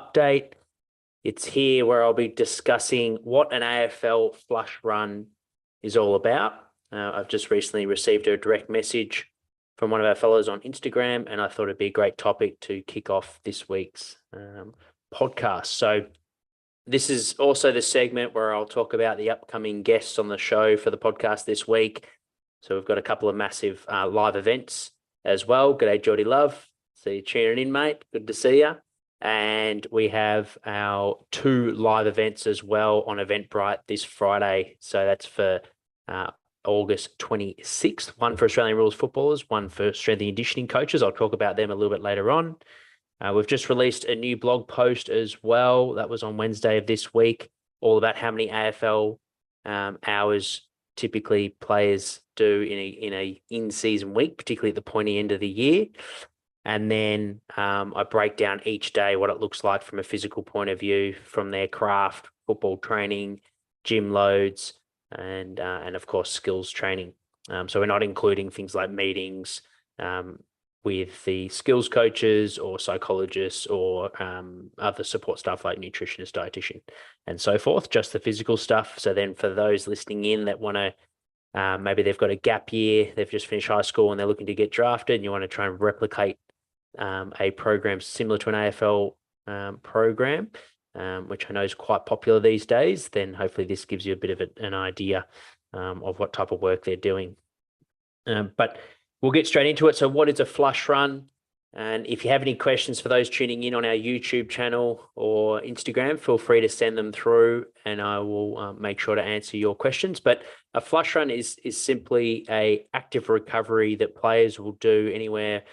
update. It's here where I'll be discussing what an AFL flush run is all about. I've just recently received a direct message from one of our fellows on Instagram, and I thought it'd be a great topic to kick off this week's podcast. So this is also the segment where I'll talk about the upcoming guests on the show for the podcast this week. So we've got a couple of massive live events as well. G'day, Geordie Love. See you tuning in, mate. Good to see you. And we have our 2 live events as well on Eventbrite this Friday. So that's for August 26th, one for Australian rules footballers, one for strength and conditioning coaches. I'll talk about them a little bit later on. We've just released a new blog post as well. That was on Wednesday of this week, all about how many AFL hours typically players do in a in-season week, particularly at the pointy end of the year. And then I break down each day what it looks like from a physical point of view, from their craft, football training, gym loads, and of course skills training. So we're not including things like meetings with the skills coaches or psychologists or other support staff like nutritionist, dietitian, and so forth, just the physical stuff. So then for those listening in that want to, maybe they've got a gap year, they've just finished high school and they're looking to get drafted, and you want to try and replicate a program similar to an AFL program, which I know is quite popular these days, then hopefully this gives you a bit of an idea of what type of work they're doing. But we'll get straight into it. So what is a flush run? And if you have any questions for those tuning in on our YouTube channel or Instagram, feel free to send them through and I will make sure to answer your questions. But a flush run is simply a active recovery that players will do anywhere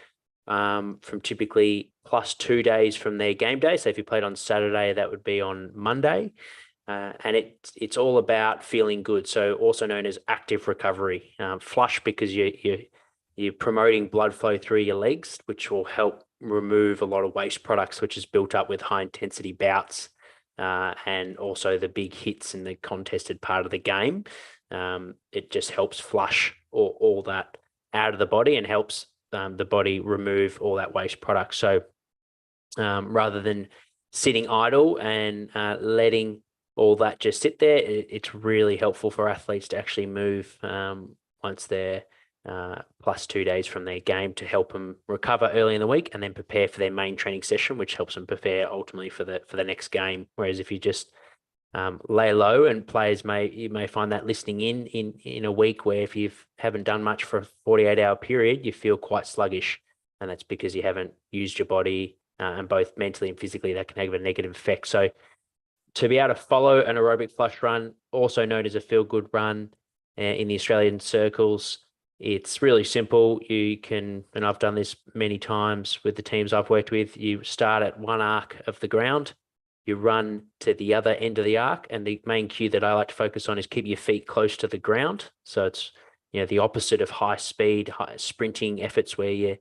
from typically +2 days from their game day. So if you played on Saturday, that would be on Monday. And it's all about feeling good. So also known as active recovery. Flush because you're promoting blood flow through your legs, which will help remove a lot of waste products, which is built up with high intensity bouts and also the big hits in the contested part of the game. It just helps flush all that out of the body and helps the body remove all that waste product. So rather than sitting idle and letting all that just sit there, it's really helpful for athletes to actually move once they're +2 days from their game, to help them recover early in the week and then prepare for their main training session, which helps them prepare ultimately for the next game. Whereas if you just lay low, and you may find that listening in a week where if you haven't done much for a 48-hour period, you feel quite sluggish, and that's because you haven't used your body, and both mentally and physically that can have a negative effect. So to be able to follow an aerobic flush run, also known as a feel good run in the Australian circles, it's really simple. You can, and I've done this many times with the teams I've worked with, you start at one arc of the ground, you run to the other end of the arc, and the main cue that I like to focus on is keep your feet close to the ground. So it's the opposite of high speed, high sprinting efforts where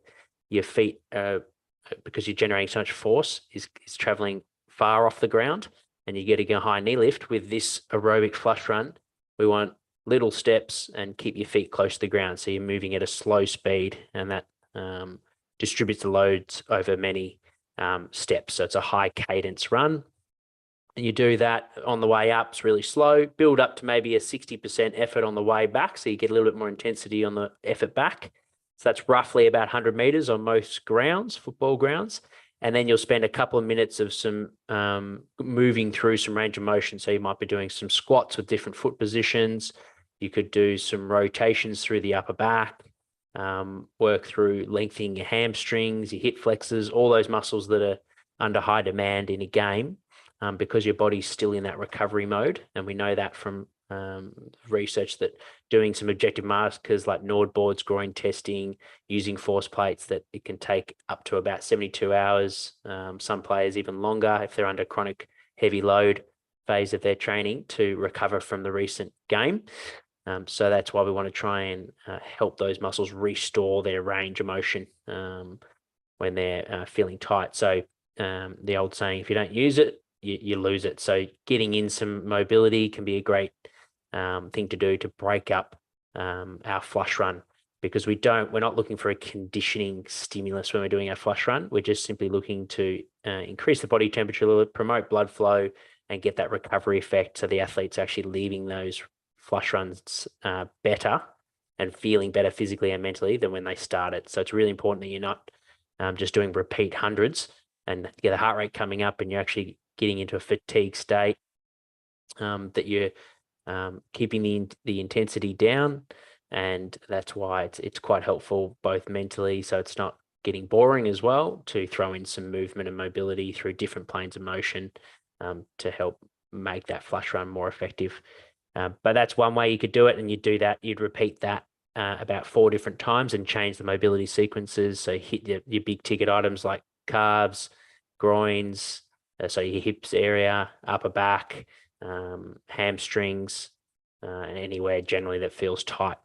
your feet, because you're generating so much force, is traveling far off the ground, and you're getting a high knee lift. With this aerobic flush run, we want little steps and keep your feet close to the ground. So you're moving at a slow speed, and that distributes the loads over many steps. So it's a high cadence run. And you do that on the way up, it's really slow, build up to maybe a 60% effort on the way back. So you get a little bit more intensity on the effort back. So that's roughly about 100 meters on most grounds, football grounds. And then you'll spend a couple of minutes of some moving through some range of motion. So you might be doing some squats with different foot positions. You could do some rotations through the upper back, work through lengthening your hamstrings, your hip flexors, all those muscles that are under high demand in a game, because your body's still in that recovery mode. And we know that from research that doing some objective markers like Nord boards, groin testing, using force plates, that it can take up to about 72 hours. Some players even longer if they're under chronic heavy load phase of their training to recover from the recent game. So that's why we want to try and help those muscles restore their range of motion when they're feeling tight. So the old saying, if you don't use it, you lose it. So getting in some mobility can be a great thing to do to break up our flush run. because we're not looking for a conditioning stimulus when we're doing our flush run. We're just simply looking to increase the body temperature, promote blood flow, and get that recovery effect. So the athlete's actually leaving those flush runs better and feeling better physically and mentally than when they started. So it's really important that you're not just doing repeat hundreds and get the heart rate coming up and you're actually getting into a fatigue state, that you're keeping the intensity down. And that's why it's quite helpful both mentally, so it's not getting boring as well, to throw in some movement and mobility through different planes of motion to help make that flush run more effective. But that's one way you could do it, and you'd do that. You'd repeat that about 4 different times and change the mobility sequences. So hit your big ticket items like calves, groins, so your hips area, upper back, hamstrings, and anywhere generally that feels tight.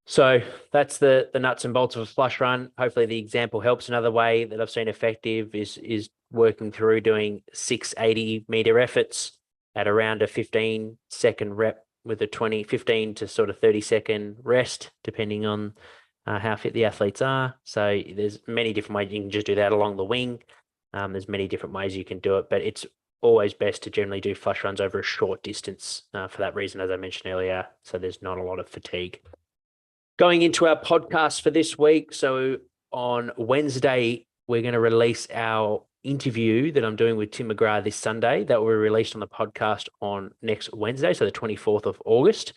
So that's the nuts and bolts of a flush run. Hopefully the example helps. Another way that I've seen effective is working through doing 6 80-meter efforts at around a 15-second rep with a 15 to sort of 30-second rest, depending on how fit the athletes are. So there's many different ways. You can just do that along the wing. There's many different ways you can do it, but it's always best to generally do flush runs over a short distance for that reason, as I mentioned earlier. So there's not a lot of fatigue. Going into our podcast for this week. So on Wednesday, we're going to release our interview that I'm doing with Tim McGrath this Sunday. That will be released on the podcast on next Wednesday, so the 24th of August.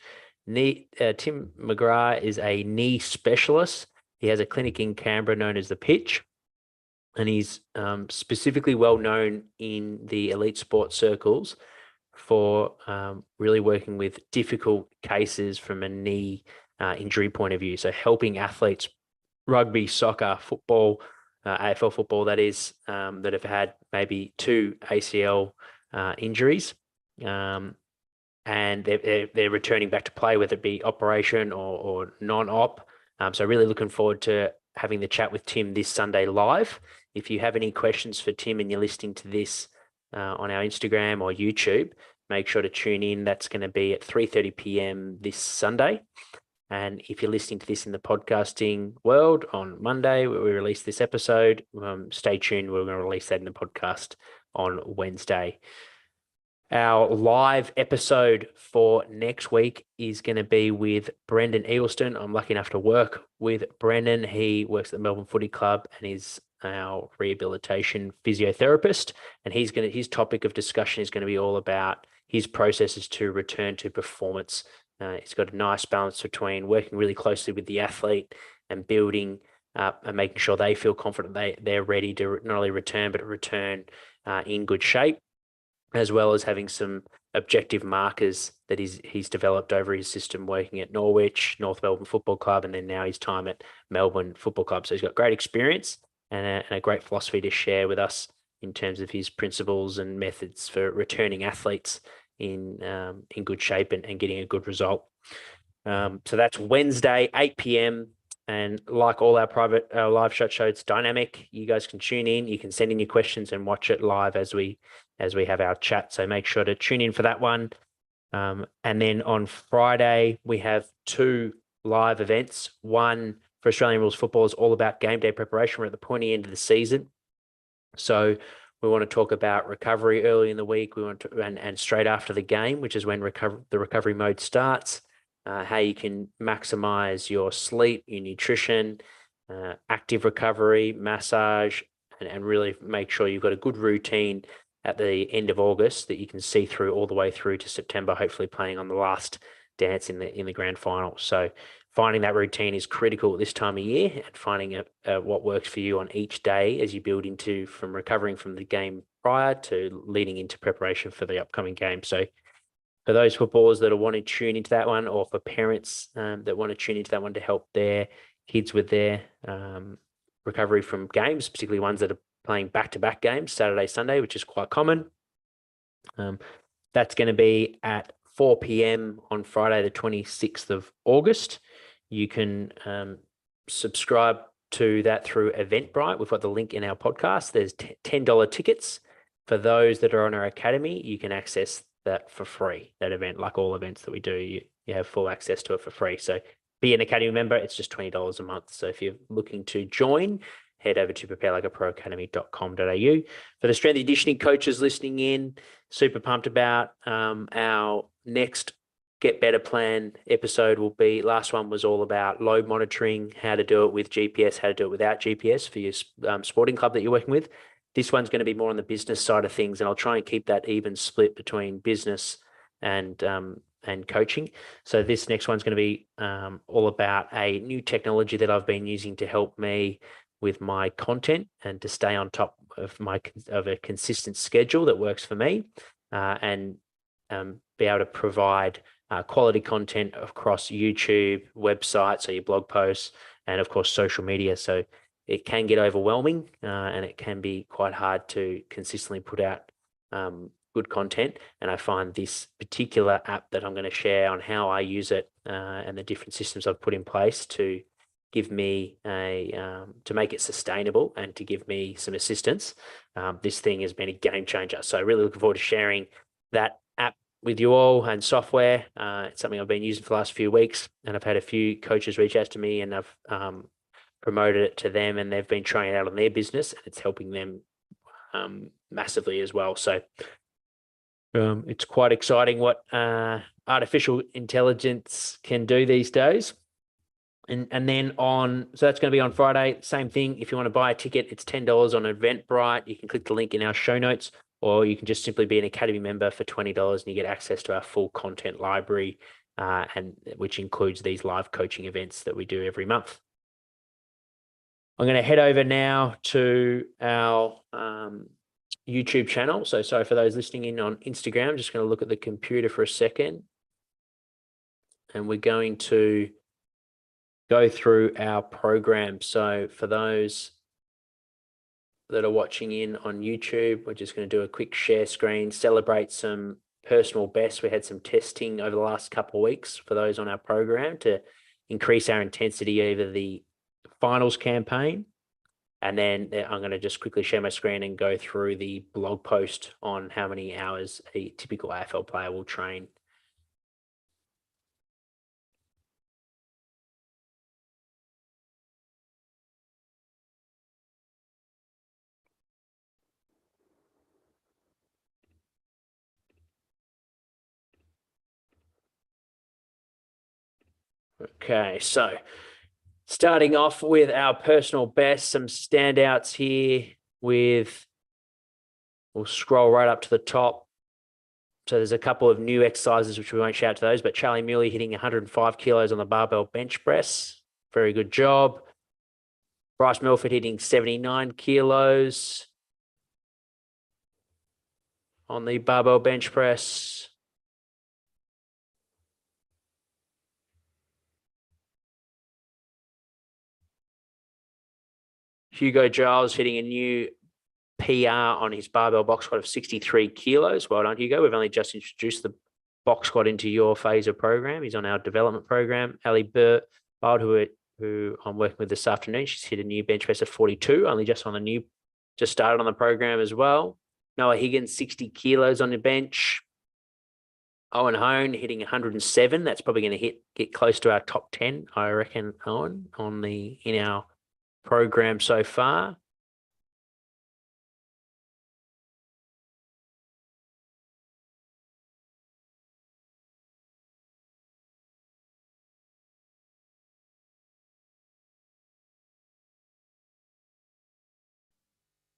Tim McGrath is a knee specialist. He has a clinic in Canberra known as The Pitch, and he's specifically well known in the elite sports circles for really working with difficult cases from a knee injury point of view. So helping athletes, rugby, soccer, football, AFL football, that is, that have had maybe 2 ACL injuries, and they're returning back to play, whether it be operation or non-op. So really looking forward to having the chat with Tim this Sunday live. If you have any questions for Tim and you're listening to this on our Instagram or YouTube, make sure to tune in. That's going to be at 3:30 p.m. this Sunday. And if you're listening to this in the podcasting world on Monday, where we release this episode, stay tuned. We're going to release that in the podcast on Wednesday. Our live episode for next week is going to be with Brendan Eagleston. I'm lucky enough to work with Brendan. He works at the Melbourne Footy Club and is our rehabilitation physiotherapist. And his topic of discussion is going to be all about his processes to return to performance. He's got a nice balance between working really closely with the athlete and building up and making sure they feel confident they're ready to not only return, but return in good shape, as well as having some objective markers that he's developed over his system working at Norwich, North Melbourne Football Club, and then now his time at Melbourne Football Club. So he's got great experience and a great philosophy to share with us in terms of his principles and methods for returning athletes in good shape and getting a good result. So that's Wednesday, 8 p.m. And like all our live shot show, it's dynamic. You guys can tune in. You can send in your questions and watch it live as we have our chat. So make sure to tune in for that one. And then on Friday, we have 2 live events. One for Australian Rules Football is all about game day preparation. We're at the pointy end of the season. So we want to talk about recovery early in the week. We want to, and straight after the game, which is when the recovery mode starts, how you can maximize your sleep, your nutrition, active recovery, massage, and really make sure you've got a good routine at the end of August that you can see through all the way through to September, hopefully playing on the last dance in the grand final. So finding that routine is critical at this time of year, and finding what works for you on each day as you build from recovering from the game prior to leading into preparation for the upcoming game. So for those footballers that want to tune into that one, or for parents that want to tune into that one to help their kids with their recovery from games, particularly ones that are playing back-to-back games, Saturday, Sunday, which is quite common. That's going to be at 4 p.m. on Friday, the 26th of August. You can subscribe to that through Eventbrite. We've got the link in our podcast. There's $10 tickets. For those that are on our academy, you can access that for free, that event, like all events that we do. you have full access to it for free. So be an Academy member. It's just $20 a month. So if you're looking to join, head over to preparelikeaproacademy.com.au. For the strength and conditioning coaches listening in, super pumped about our next Get Better Plan episode. Last one was all about load monitoring, how to do it with GPS, how to do it without GPS for your sporting club that you're working with. This one's going to be more on the business side of things, and I'll try and keep that even split between business and coaching. So this next one's going to be all about a new technology that I've been using to help me with my content and to stay on top of a consistent schedule that works for me, and be able to provide quality content across YouTube, websites, so your blog posts, and of course social media. So it can get overwhelming, and it can be quite hard to consistently put out good content. And I find this particular app that I'm going to share on how I use it and the different systems I've put in place to give me to make it sustainable and to give me some assistance. This thing has been a game changer. So really looking forward to sharing that app with you all and software. It's something I've been using for the last few weeks, and I've had a few coaches reach out to me, and I've promoted it to them, and they've been trying it out on their business, and it's helping them massively as well. So it's quite exciting what artificial intelligence can do these days. And then so that's going to be on Friday. Same thing. If you want to buy a ticket, it's $10 on Eventbrite. You can click the link in our show notes, or you can just simply be an Academy member for $20 and you get access to our full content library, and which includes these live coaching events that we do every month. I'm going to head over now to our YouTube channel. So sorry for those listening in on Instagram. I'm just going to look at the computer for a second. And we're going to go through our program. So for those that are watching in on YouTube, we're just going to do a quick share screen, celebrate some personal bests. We had some testing over the last couple of weeks for those on our program to increase our intensity over the finals campaign. And then I'm going to just quickly share my screen and go through the blog post on how many hours a typical AFL player will train. Okay, so starting off with our personal best, some standouts here we'll scroll right up to the top. So there's a couple of new exercises, which we won't shout to those, but Charlie Muley hitting 105 kilos on the barbell bench press. Very good job. Bryce Milford hitting 79 kilos on the barbell bench press. Hugo Giles hitting a new PR on his barbell box squat of 63 kilos. Well done, Hugo. We've only just introduced the box squat into your phase of program. He's on our development program. Ali Burt, who I'm working with this afternoon, she's hit a new bench press of 42, just started on the program as well. Noah Higgins, 60 kilos on the bench. Owen Hone hitting 107. That's probably going to get close to our top 10, I reckon, Owen, in our program so far.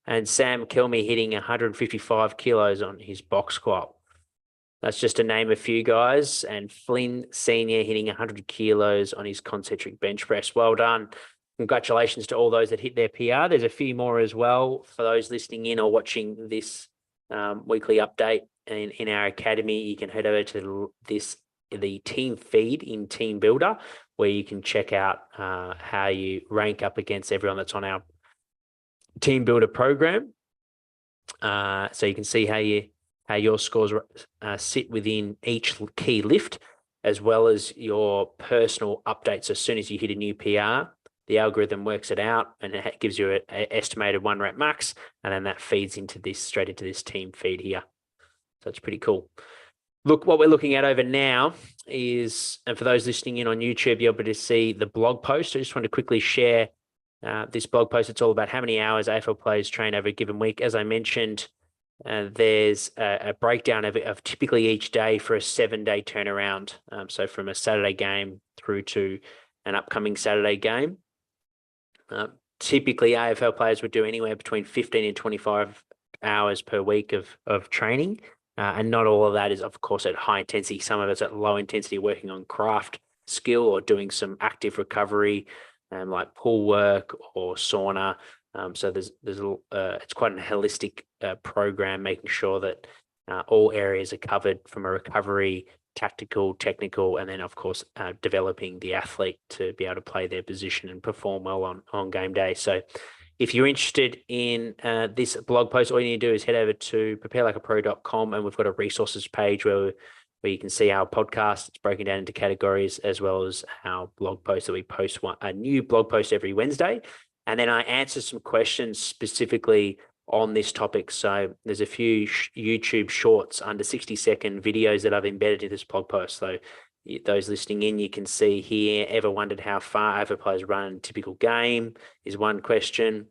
And Sam Kilmy hitting 155 kilos on his box squat. That's just to name a few guys. And Flynn Senior hitting 100 kilos on his concentric bench press. Well done. Congratulations to all those that hit their PR. There's a few more as well for those listening in or watching this weekly update in our academy. You can head over to the team feed in Team Builder, where you can check out how you rank up against everyone that's on our Team Builder program. So you can see how your scores sit within each key lift, as well as your personal updates. As soon as you hit a new PR, the algorithm works it out and it gives you an estimated 1 rep max, and then that feeds straight into this team feed here. So it's pretty cool. Look, what we're looking at over now is, and for those listening in on YouTube, you'll be able to see the blog post. I just want to quickly share this blog post. It's all about how many hours AFL players train over a given week. As I mentioned, there's a breakdown of typically each day for a 7-day turnaround. So from a Saturday game through to an upcoming Saturday game. Typically, AFL players would do anywhere between 15 and 25 hours per week of training. And not all of that is, of course, at high intensity. Some of it's at low intensity, working on craft skill or doing some active recovery, like pool work or sauna. So there's it's quite a holistic program, making sure that all areas are covered from a recovery, tactical, technical, and then of course developing the athlete to be able to play their position and perform well on game day. So if you're interested in this blog post, all you need to do is head over to preparelikeapro.com, and we've got a resources page where you can see our podcast. It's broken down into categories, as well as our blog post that we post a new blog post every Wednesday. And then I answer some questions specifically on this topic. So there's a few YouTube shorts under 60-second videos that I've embedded in this blog post. So those listening in, you can see here, ever wondered how far AFL players run in a typical game is one question.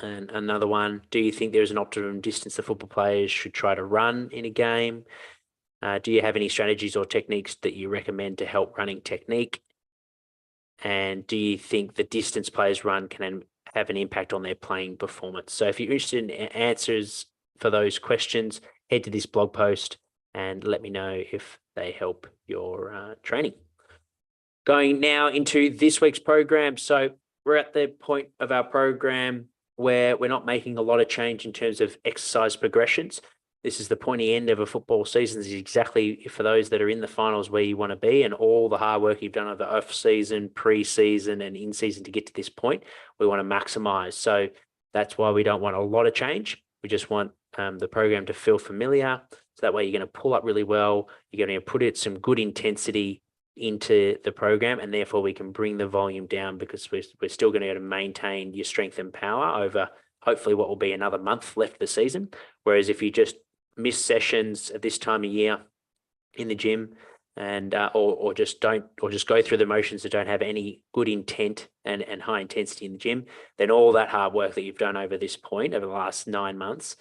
And another one, do you think there is an optimum distance that football players should try to run in a game? Do you have any strategies or techniques that you recommend to help running technique? And do you think the distance players run can have an impact on their playing performance? So if you're interested in answers for those questions, head to this blog post and let me know if they help your training. Going now into this week's program. So we're at the point of our program where we're not making a lot of change in terms of exercise progressions. This is the pointy end of a football season. This is exactly for those that are in the finals where you want to be, and all the hard work you've done over off-season, pre-season, and in-season to get to this point, we want to maximize. So that's why we don't want a lot of change. We just want the program to feel familiar. So that way you're going to pull up really well. You're going to put it some good intensity into the program, and therefore we can bring the volume down, because we're still going to be able to maintain your strength and power over hopefully what will be another month left of the season. Whereas if you just miss sessions at this time of year in the gym and or just go through the motions that don't have any good intent and high intensity in the gym, then all that hard work that you've done over this point over the last 9 months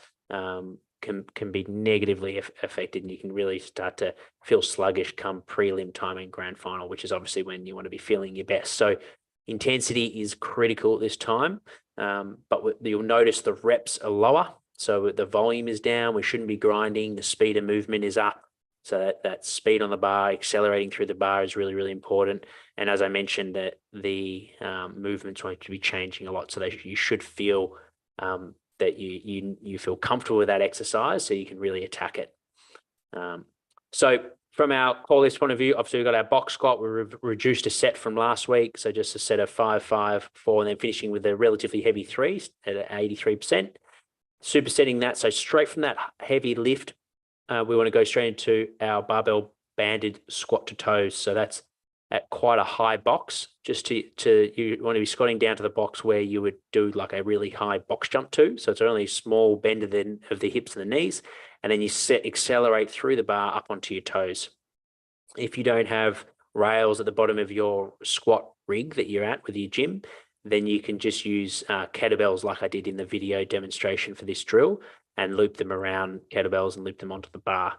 can be negatively affected, and you can really start to feel sluggish come prelim time and grand final, which is obviously when you want to be feeling your best. So intensity is critical at this time, but you'll notice the reps are lower. So the volume is down. We shouldn't be grinding. The speed of movement is up. So that speed on the bar, accelerating through the bar is really, really important. And as I mentioned, that the movement's going to be changing a lot. So you should feel that you feel comfortable with that exercise, so you can really attack it. So from our core list point of view, obviously we've got our box squat. We reduced a set from last week. So just a set of 5, 5, 4, and then finishing with a relatively heavy 3 at 83%. Supersetting that, so straight from that heavy lift, we want to go straight into our barbell banded squat to toes. So that's at quite a high box. Just you want to be squatting down to the box where you would do like a really high box jump to. So it's only a small bend of the hips and the knees, and then you accelerate through the bar up onto your toes. If you don't have rails at the bottom of your squat rig that you're at with your gym, then you can just use kettlebells like I did in the video demonstration for this drill, and loop them around kettlebells and loop them onto the bar.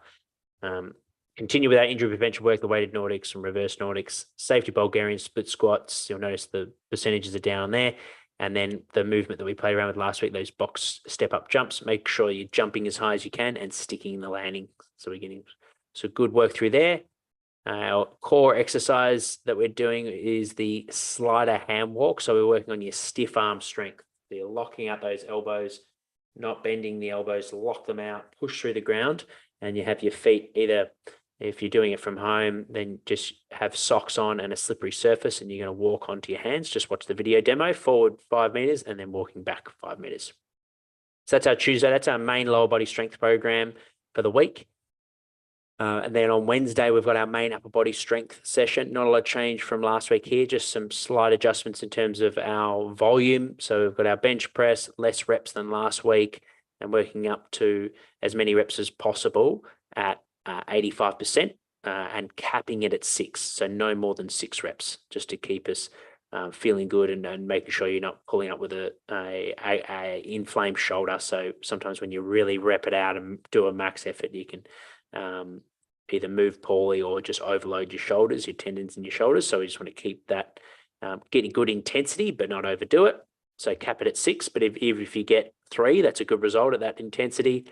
Continue with our injury prevention work, the weighted Nordics and reverse Nordics, safety Bulgarian split squats. You'll notice the percentages are down there. And then the movement that we played around with last week, those box step-up jumps, make sure you're jumping as high as you can and sticking in the landing. So we're getting good work through there. Our core exercise that we're doing is the slider hand walk. So we're working on your stiff arm strength. So you're locking out those elbows, not bending the elbows, lock them out, push through the ground, and you have your feet either, if you're doing it from home, then just have socks on and a slippery surface, and you're going to walk onto your hands. Just watch the video demo, forward 5 meters and then walking back 5 meters. So that's our Tuesday. That's our main lower body strength program for the week. And then on Wednesday, we've got our main upper body strength session. Not a lot of change from last week here, just some slight adjustments in terms of our volume. So we've got our bench press, less reps than last week, and working up to as many reps as possible at 85%, and capping it at 6. So no more than 6 reps, just to keep us feeling good and making sure you're not pulling up with a inflamed shoulder. So sometimes when you really rep it out and do a max effort, you can either move poorly or just overload your shoulders, your tendons in your shoulders. So we just want to keep that getting good intensity, but not overdo it. So cap it at 6. But if you get 3, that's a good result at that intensity.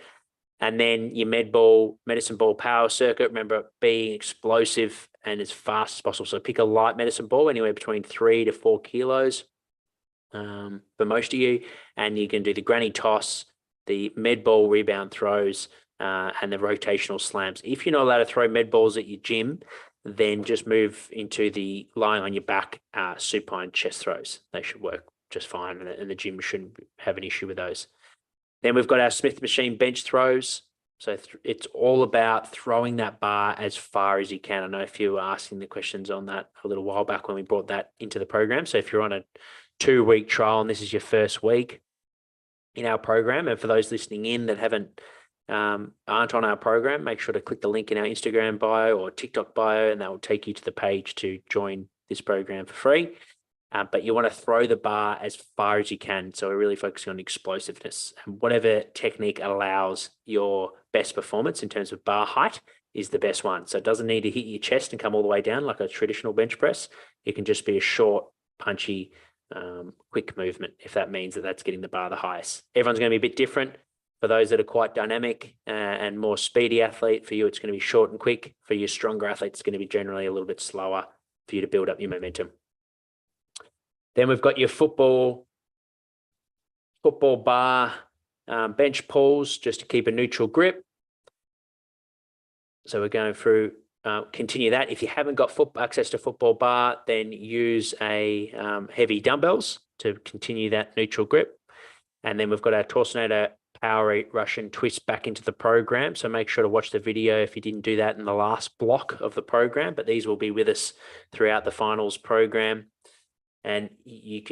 And then your medicine ball power circuit, remember, being explosive and as fast as possible. So pick a light medicine ball, anywhere between 3 to 4 kilos for most of you. And you can do the granny toss, the med ball rebound throws, and the rotational slams. If you're not allowed to throw med balls at your gym, then just move into the lying on your back supine chest throws. They should work just fine, and the gym shouldn't have an issue with those. Then we've got our Smith machine bench throws. So it's all about throwing that bar as far as you can. I know if you were asking the questions on that a little while back when we brought that into the program. So if you're on a 2-week trial and this is your first week in our program, and for those listening in that aren't on our program, make sure to click the link in our Instagram bio or TikTok bio, and that will take you to the page to join this program for free. But you want to throw the bar as far as you can. So we're really focusing on explosiveness, and whatever technique allows your best performance in terms of bar height is the best one. So it doesn't need to hit your chest and come all the way down like a traditional bench press. It can just be a short, punchy, quick movement, if that means that's getting the bar the highest. Everyone's going to be a bit different. For those that are quite dynamic and more speedy athlete, for you, it's going to be short and quick. For your stronger athletes, it's going to be generally a little bit slower for you to build up your momentum. Then we've got your football bar bench pulls, just to keep a neutral grip. So we're going through, continue that. If you haven't got access to football bar, then use a heavy dumbbells to continue that neutral grip. And then we've got our Torsionator Power 8 Russian twist back into the program. So make sure to watch the video if you didn't do that in the last block of the program, but these will be with us throughout the finals program. And you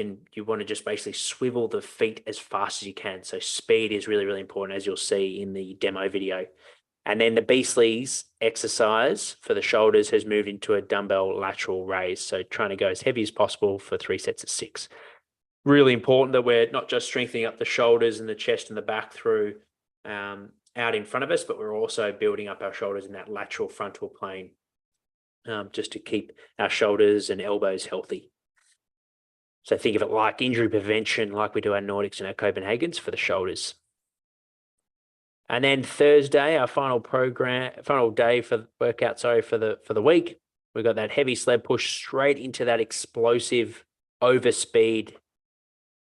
want to just basically swivel the feet as fast as you can. So speed is really, really important, as you'll see in the demo video. And then the Beastly's exercise for the shoulders has moved into a dumbbell lateral raise. So trying to go as heavy as possible for 3 sets of 6. Really important that we're not just strengthening up the shoulders and the chest and the back through out in front of us, but we're also building up our shoulders in that lateral frontal plane just to keep our shoulders and elbows healthy. So think of it like injury prevention, like we do our Nordics and our Copenhagen's for the shoulders. And then Thursday, our final day for workout, for the week, we've got that heavy sled push straight into that explosive overspeed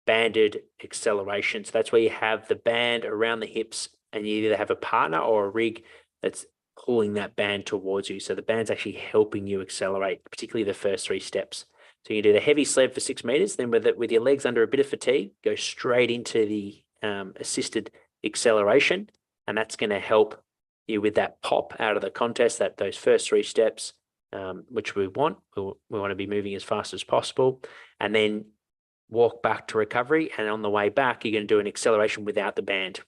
banded acceleration. So that's where you have the band around the hips, and you either have a partner or a rig that's pulling that band towards you. So the band's actually helping you accelerate, particularly the first 3 steps. So you do the heavy sled for 6 meters, then with your legs under a bit of fatigue, go straight into the assisted acceleration, and that's going to help you with that pop out of the contest, those first 3 steps, which we want. We want to be moving as fast as possible, and then walk back to recovery. And on the way back, you're going to do an acceleration without the band,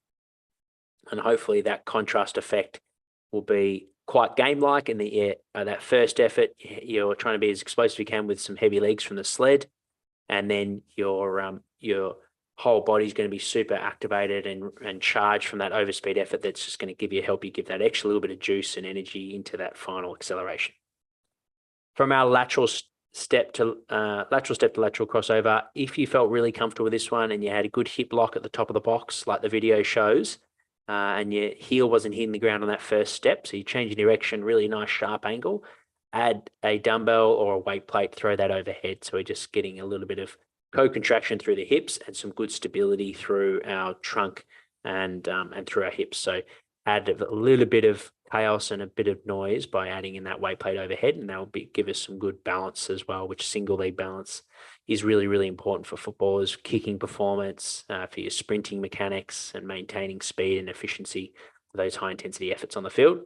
and hopefully that contrast effect will be quite game-like. In that first effort, you're trying to be as explosive as you can with some heavy legs from the sled, and then your whole body's going to be super activated and charged from that overspeed effort. That's just going to help you give that extra little bit of juice and energy into that final acceleration. From our lateral step to lateral crossover, if you felt really comfortable with this one and you had a good hip lock at the top of the box, like the video shows, and your heel wasn't hitting the ground on that first step, so you change your direction, really nice sharp angle, add a dumbbell or a weight plate, throw that overhead. So we're just getting a little bit of co-contraction through the hips and some good stability through our trunk and through our hips. So add a little bit of chaos and a bit of noise by adding in that weight plate overhead, and that will give us some good balance as well, which single leg balance is really, really important for footballers, kicking performance, for your sprinting mechanics and maintaining speed and efficiency for those high intensity efforts on the field.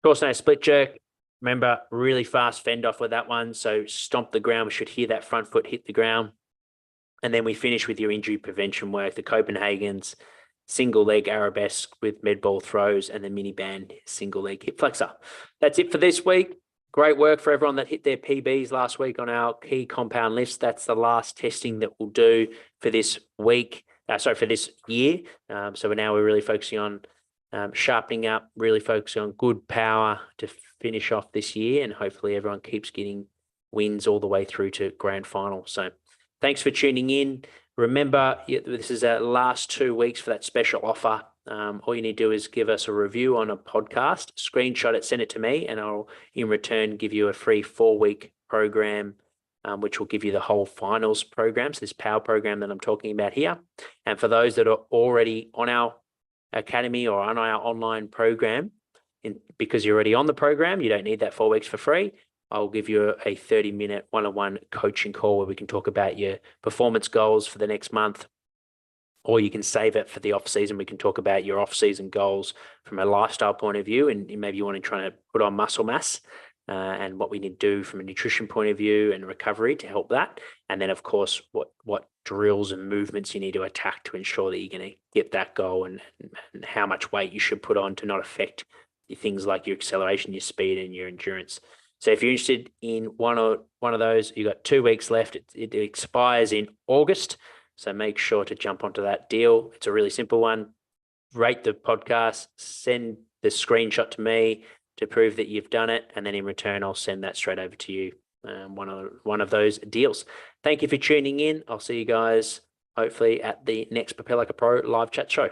Torsionator split jerk. Remember, really fast fend off with that one. So stomp the ground. We should hear that front foot hit the ground. And then we finish with your injury prevention work, the Copenhagen's single leg arabesque with med ball throws, and the mini band single leg hip flexor. That's it for this week. Great work for everyone that hit their PBs last week on our key compound lifts. That's the last testing that we'll do for this week. For this year. So we're really focusing on sharpening up, really focusing on good power to finish off this year, and hopefully everyone keeps getting wins all the way through to grand final. So thanks for tuning in. Remember, this is our last 2 weeks for that special offer. All you need to do is give us a review on a podcast, screenshot it, send it to me, and I'll in return give you a free 4-week program, which will give you the whole finals program. So this power program that I'm talking about here. And for those that are already on our academy or on our online program, because you're already on the program, you don't need that 4 weeks for free. I'll give you a 30-minute one-on-one coaching call where we can talk about your performance goals for the next month, or you can save it for the off season. We can talk about your off season goals from a lifestyle point of view, and maybe you want to try to put on muscle mass, and what we need to do from a nutrition point of view and recovery to help that. And then, of course, what drills and movements you need to attack to ensure that you're going to get that goal, and how much weight you should put on to not affect things like your acceleration, your speed, and your endurance. So if you're interested in one of those, you've got 2 weeks left. It expires in August. So make sure to jump onto that deal. It's a really simple one. Rate the podcast, send the screenshot to me to prove that you've done it, and then in return, I'll send that straight over to you. One of those deals. Thank you for tuning in. I'll see you guys hopefully at the next Propel Like a Pro live chat show.